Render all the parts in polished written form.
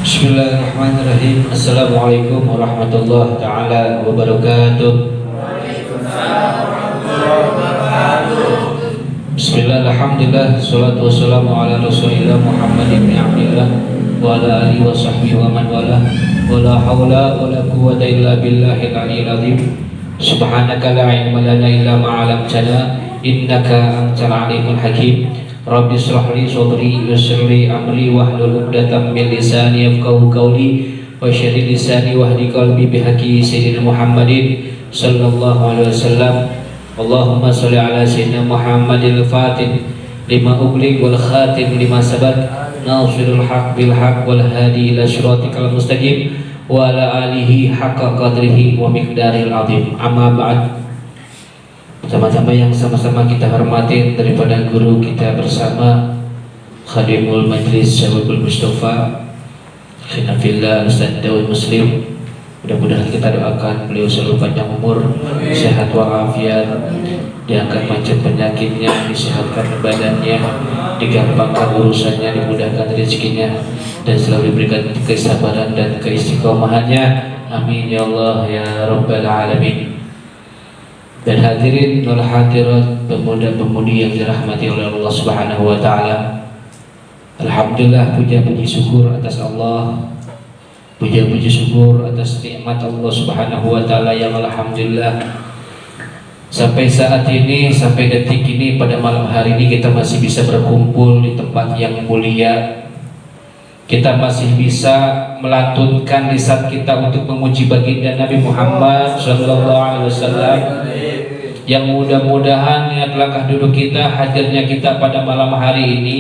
Bismillahirrahmanirrahim. Assalamualaikum warahmatullahi taala wabarakatuh. Bismillah, alhamdulillah, salatu wassalamu ala rasulillah Muhammad ibn Abdillah wa ala alihi wa sahbihi wa man wala wa la hawla wa la quwwata illa billahil aliyyil azim. Subhanaka la ilma lana illa ma 'allamtana innaka antal alimul hakim. Rabbi shrah li sadri yassir li amri wahlul 'uqdatam min lisani yafqahu qawli wa shrah lisani wahdi qalbi bihaqqi sayyidina Muhammadin sallallahu alaihi wasallam. Allahumma shalli ala sayyidina Muhammadil fatih lima ughliq wal khatim lima sabaq nasirul haq bil haq wal hadi ila siratikal mustaqim wa ala alihi haqqa qadrihi wa miqdaril azim. Amma ba'd. Sama-sama yang sama-sama kita hormati daripada guru kita bersama Khadimul Majlis Syababul Mustafa Khinafillah Ustaz Daud Muslim. Mudah-mudahan kita doakan beliau selalu panjang umur, sehat walafiat, diangkat macam penyakitnya, disehatkan badannya, digampangkan urusannya, dimudahkan rezekinya, dan selalu diberikan kesabaran dan keistiqomahannya. Amin ya Allah ya Rabbal Alamin. Dan hadirin wal hadirat, pemuda-pemudi yang dirahmati oleh Allah Subhanahu wa taala. Alhamdulillah, puja-puji syukur atas Allah. Puja-puji syukur atas nikmat Allah Subhanahu wa taala yang alhamdulillah sampai saat ini, sampai detik ini, pada malam hari ini kita masih bisa berkumpul di tempat yang mulia. Kita masih bisa melantunkan lisan kita untuk memuji baginda Nabi Muhammad sallallahu alaihi wasallam. Yang mudah-mudahan niat langkah duduk kita, hadirnya kita pada malam hari ini,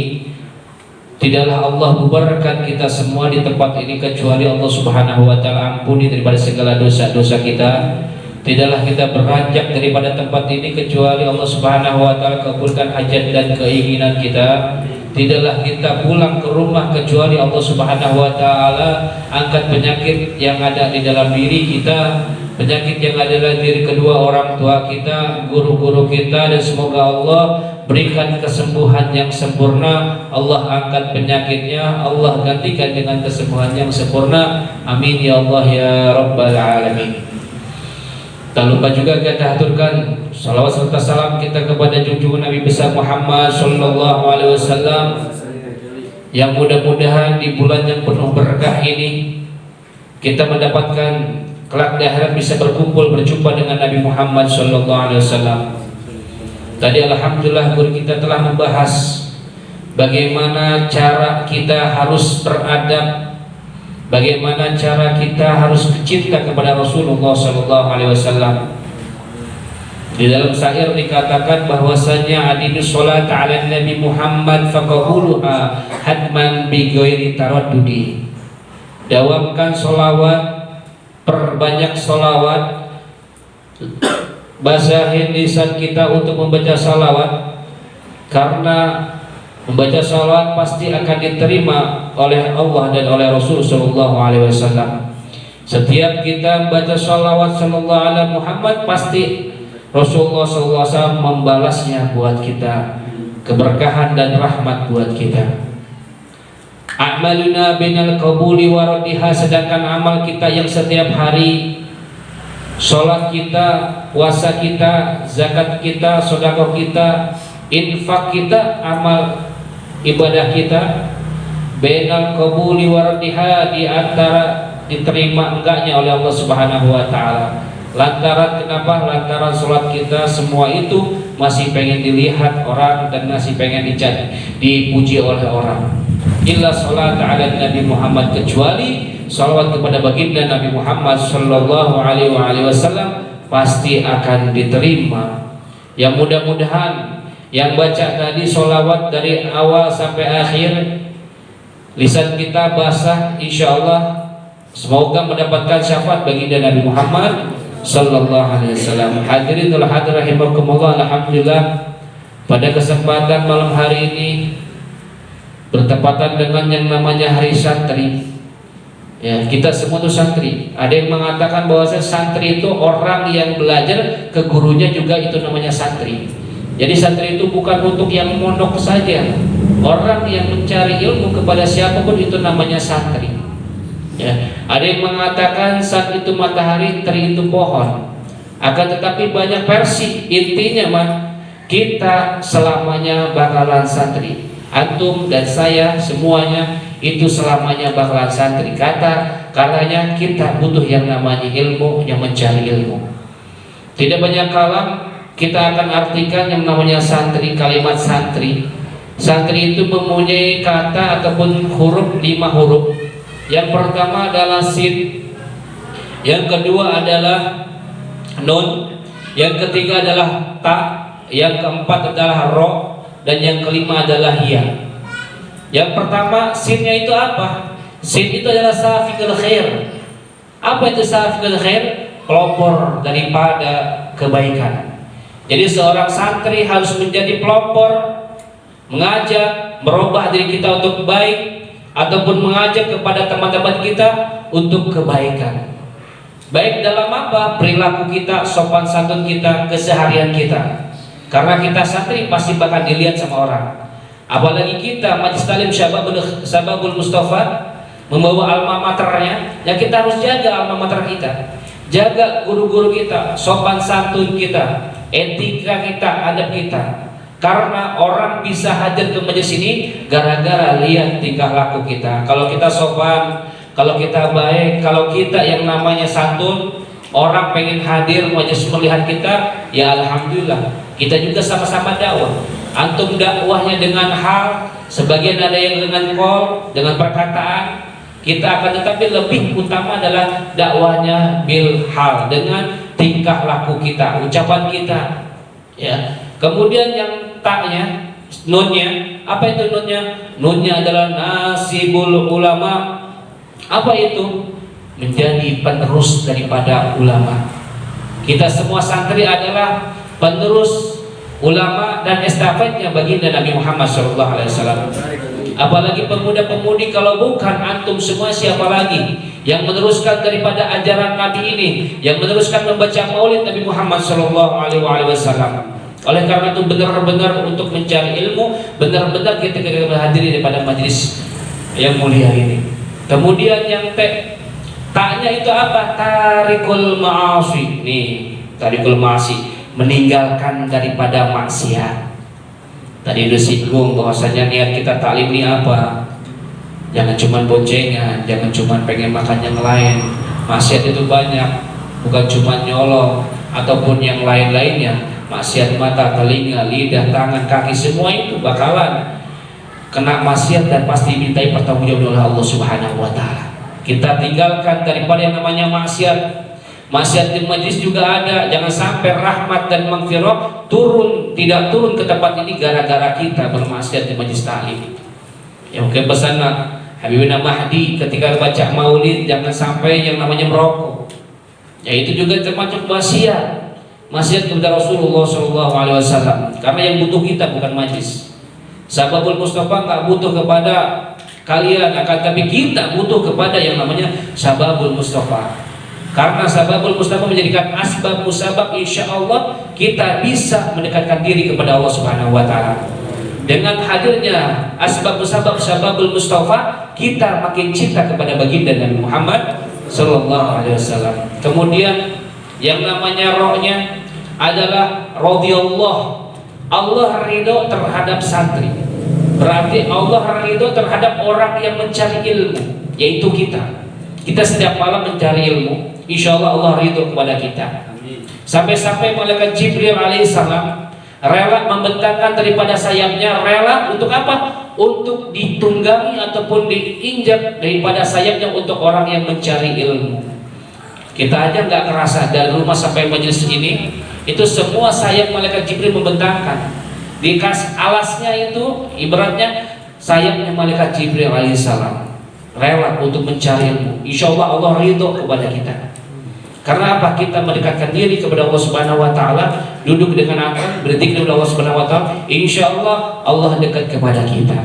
tidaklah Allah bubarkan kita semua di tempat ini kecuali Allah Subhanahu wa taala ampuni daripada segala dosa-dosa kita. Tidaklah kita beranjak daripada tempat ini kecuali Allah Subhanahu wa taala kabulkan hajat dan keinginan kita. Tidaklah kita pulang ke rumah kecuali Allah Subhanahu wa taala angkat penyakit yang ada di dalam diri kita, penyakit yang ada dalam diri kedua orang tua kita, guru-guru kita, dan semoga Allah berikan kesembuhan yang sempurna. Allah angkat penyakitnya, Allah gantikan dengan kesembuhan yang sempurna. Amin ya Allah ya Rabbal Alamin. Tak lupa juga kita aturkan salawat serta salam kita kepada junjungan Nabi besar Muhammad sallallahu alaihi wasallam, yang mudah-mudahan di bulan yang penuh berkah ini kita mendapatkan kelak di akhirat bisa berkumpul berjumpa dengan Nabi Muhammad sallallahu alaihi wasallam. Tadi alhamdulillah guru kita telah membahas bagaimana cara kita harus beradab, bagaimana cara kita harus cinta kepada Rasulullah sallallahu alaihi wasallam. Di dalam syair dikatakan bahwasanya adinus salat ala Nabi Muhammad faquluha hadman bi ghairi taraddudi. Dawamkan solawat, perbanyak solawat, basahin lisan kita untuk membaca salawat, karena membaca salawat pasti akan diterima oleh Allah dan oleh Rasul sallallahu alaihi wasallam. Setiap kita membaca salawat sallallahu alaihi Muhammad, pasti Rasulullah sallallahu alaihi wasallam membalasnya buat kita, keberkahan dan rahmat buat kita. A'maluna binal qabuli wa raddiha, sedangkan amal kita yang setiap hari, sholat kita, puasa kita, zakat kita, sedekah kita, infak kita, amal ibadah kita, bainal qabuli wa raddiha, di antara diterima enggaknya oleh Allah Subhanahu wa taala. Lantaran kenapa? Lantaran sholat kita semua itu masih pengen dilihat orang dan masih pengen dipuji oleh orang. Illa sholat ala Nabi Muhammad, kecuali salawat kepada baginda Nabi Muhammad sallallahu alaihi wasallam pasti akan diterima. Yang mudah-mudahan yang baca tadi salawat dari awal sampai akhir, lisan kita basah, insyaallah semoga mendapatkan syafaat baginda Nabi Muhammad sallallahu alaihi wasallam. Hadirin wal hadirat rahimakumullah, alhamdulillah pada kesempatan malam hari ini bertepatan dengan yang namanya Hari Santri. Ya, kita semua itu santri. Ada yang mengatakan bahwa santri itu orang yang belajar ke gurunya juga, itu namanya santri. Jadi santri itu bukan untuk yang mondok saja. Orang yang mencari ilmu kepada siapapun itu namanya santri. Ya, ada yang mengatakan saat itu matahari terintu pohon. Akan tetapi banyak versi. Intinya mah kita selamanya bakalan santri. Antum dan saya semuanya itu selamanya bakalan santri. Karenanya kita butuh yang namanya ilmu, yang mencari ilmu. Tidak banyak kalam kita akan artikan yang namanya santri. Kalimat santri, santri itu mempunyai kata ataupun huruf 5 huruf. Yang pertama adalah sin, yang kedua adalah nun, yang ketiga adalah ta, yang keempat adalah ro, dan yang kelima adalah ya. Yang pertama sinnya itu apa? Sin itu adalah safiqul khair. Apa itu safiqul khair? Pelopor daripada kebaikan. Jadi seorang santri harus menjadi pelopor, mengajak, merubah diri kita untuk baik, ataupun mengajak kepada teman-teman kita untuk kebaikan. Baik dalam apa? Perilaku kita, sopan santun kita, keseharian kita. Karena kita santri pasti bakal dilihat sama orang. Apalagi kita Majelis Talim Syababul Mustafa membawa alma maternya, ya kita harus jaga alma mater kita. Jaga guru-guru kita, sopan santun kita, etika kita, adab kita. Karena orang bisa hadir ke majelis ini gara-gara lihat tingkah laku kita. Kalau kita sopan, kalau kita baik, kalau kita yang namanya santun, orang pengen hadir majelis melihat kita, ya alhamdulillah. Kita juga sama-sama dakwah. Antum dakwahnya dengan hal, sebagian ada yang dengan qol, dengan perkataan. Kita akan tetapi lebih utama adalah dakwahnya bil hal, dengan tingkah laku kita, ucapan kita. Ya. Kemudian yang taknya, nunnya, apa itu nunnya? Nunnya adalah nasibul ulama. Apa itu? Menjadi penerus daripada ulama. Kita semua santri adalah penerus ulama dan estafetnya baginda Nabi Muhammad SAW. Apalagi pemuda-pemudi, kalau bukan antum semua siapa lagi yang meneruskan daripada ajaran Nabi ini, yang meneruskan membaca maulid Nabi Muhammad SAW. Oleh karena itu benar-benar untuk mencari ilmu, benar-benar kita menghadiri daripada majlis yang mulia ini. Kemudian yang taknya itu apa? Tarikul ma'asi. Nih, tarikul ma'asi, meninggalkan daripada maksiat. Tadi udah singgung bahwasanya niat kita taklim ini apa? Jangan cuma boncengan, jangan cuma pengen makan yang lain. Maksiat itu banyak, bukan cuma nyolong ataupun yang lain-lainnya. Maksiat mata, telinga, lidah, tangan, kaki, semua itu bakalan kena maksiat dan pasti dimintai pertanggungjawaban oleh Allah Subhanahu wa taala. Kita tinggalkan daripada yang namanya maksiat. Maksiat di majlis juga ada. Jangan sampai rahmat dan maghfirah tidak turun ke tempat ini gara-gara kita bermaksiat di majlis taklim. Ya mungkin pesan Habibina Mahdi ketika baca maulid, jangan sampai yang namanya merokok. Ya itu juga termasuk maksiat. Maksiat kepada Rasulullah SAW. Karena yang butuh kita bukan majlis. Syababul Mustafa nggak butuh kepada kalian, akan tapi kita butuh kepada yang namanya Syababul Mustafa. Karena Syababul Mustafa menjadikan asbab musabab, insya Allah kita bisa mendekatkan diri kepada Allah Subhanahu wa taala. Dengan hadirnya asbab musabab Syababul Mustafa, kita makin cinta kepada baginda Nabi Muhammad sallallahu alaihi wasallam. Kemudian yang namanya rohnya adalah radhiyallahu. Allah ridho terhadap santri. Berarti Allah ridho terhadap orang yang mencari ilmu, yaitu kita. Kita setiap malam mencari ilmu, insya Allah Allah ridho kepada kita. Sampai-sampai malaikat Jibril alaihissalam rela membentangkan daripada sayapnya, rela untuk apa? Untuk ditunggangi ataupun diinjak daripada sayapnya untuk orang yang mencari ilmu. Kita aja nggak kerasa dari rumah sampai majelis ini, itu semua sayap malaikat Jibril membentangkan. Di alasnya itu ibaratnya sayapnya malaikat Jibril alaihissalam, rela untuk mencari ilmu. Insya Allah Allah ridho kepada kita. Karena apa? Kita mendekatkan diri kepada Allah Subhanahu wa taala, duduk dengan apa? Berzikir kepada Allah Subhanahu wa taala. Insya Allah Allah dekat kepada kita.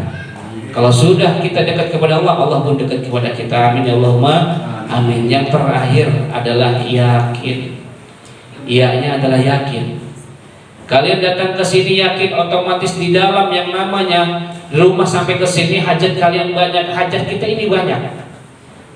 Kalau sudah kita dekat kepada Allah, Allah pun dekat kepada kita. Amin ya Allahumma amin. Yang terakhir adalah yakin. Iyanya adalah yakin. Kalian datang ke sini yakin, otomatis di dalam yang namanya rumah sampai ke sini hajat kalian banyak, hajat kita ini banyak.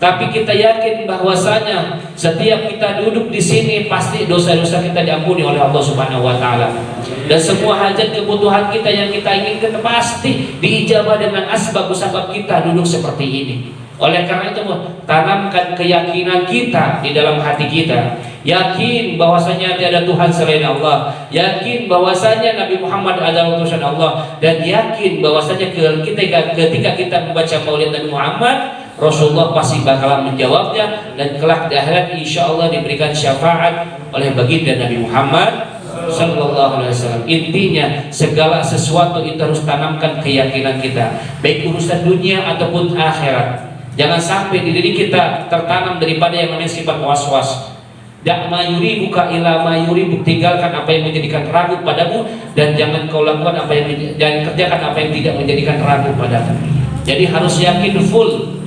Tapi kita yakin bahwasanya setiap kita duduk di sini pasti dosa-dosa kita diampuni oleh Allah Subhanahu wa taala. Dan semua hajat kebutuhan kita yang kita inginkan pasti diijabah dengan sebab kita duduk seperti ini. Oleh karena itu, tanamkan keyakinan kita di dalam hati kita. Yakin bahwasanya tiada Tuhan selain Allah. Yakin bahwasanya Nabi Muhammad adalah utusan Allah. Dan yakin bahwasanya ketika kita membaca maulid Nabi Muhammad, Rasulullah pasti bakalan menjawabnya. Dan kelak di akhirat insya Allah diberikan syafaat oleh baginda Nabi Muhammad Sallallahu Alaihi Wasallam. Intinya segala sesuatu itu harus tanamkan keyakinan kita, baik urusan dunia ataupun akhirat. Jangan sampai di diri kita tertanam daripada yang namanya sifat was-was. Dak mayuri buka ila mayuri, tinggalkan apa yang menjadikan ragu padamu, dan jangan kau lakukan jangan kerjakan apa yang tidak menjadikan ragu padamu. Jadi harus yakin full,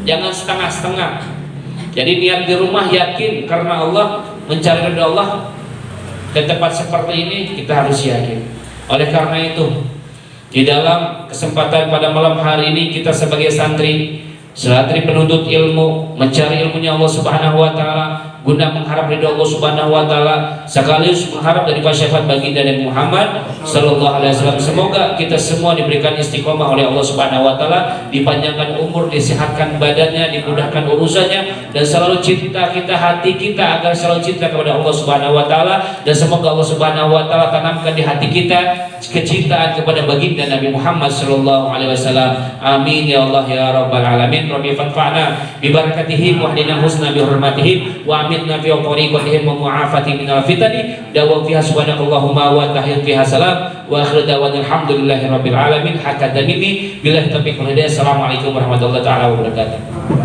jangan setengah-setengah. Jadi niat di rumah yakin karena Allah, mencari ridha Allah. Dan tempat seperti ini kita harus yakin. Oleh karena itu, di dalam kesempatan pada malam hari ini kita sebagai santri penuntut ilmu, mencari ilmunya Allah Subhanahu wa taala guna mengharap ridha Allah Subhanahu wa taala, sekaligus mengharap dari syafaat baginda Nabi Muhammad sallallahu alaihi wasallam. Semoga kita semua diberikan istiqomah oleh Allah Subhanahu wa taala, dipanjangkan umur, disehatkan badannya, dimudahkan urusannya, dan selalu cinta kita, hati kita agar selalu cinta kepada Allah Subhanahu wa taala. Dan semoga Allah Subhanahu wa taala tanamkan di hati kita kecintaan kepada baginda Nabi Muhammad sallallahu alaihi wasallam. Amin ya Allah ya rabbal alamin. Rabbi fanfa'na bi barakatihim wa hdina husna bi hurmatihim wa amitna fi tariqatihim wa mu'afati minal fitani dawa fiha subhanakallahumma wa tahiyat fiha salam wa akhiru da'wana alhamdulillahi rabbil alamin. Hakadamini billahi taufiq wal hidayah. Assalamualaikum warahmatullahi taala wabarakatuh.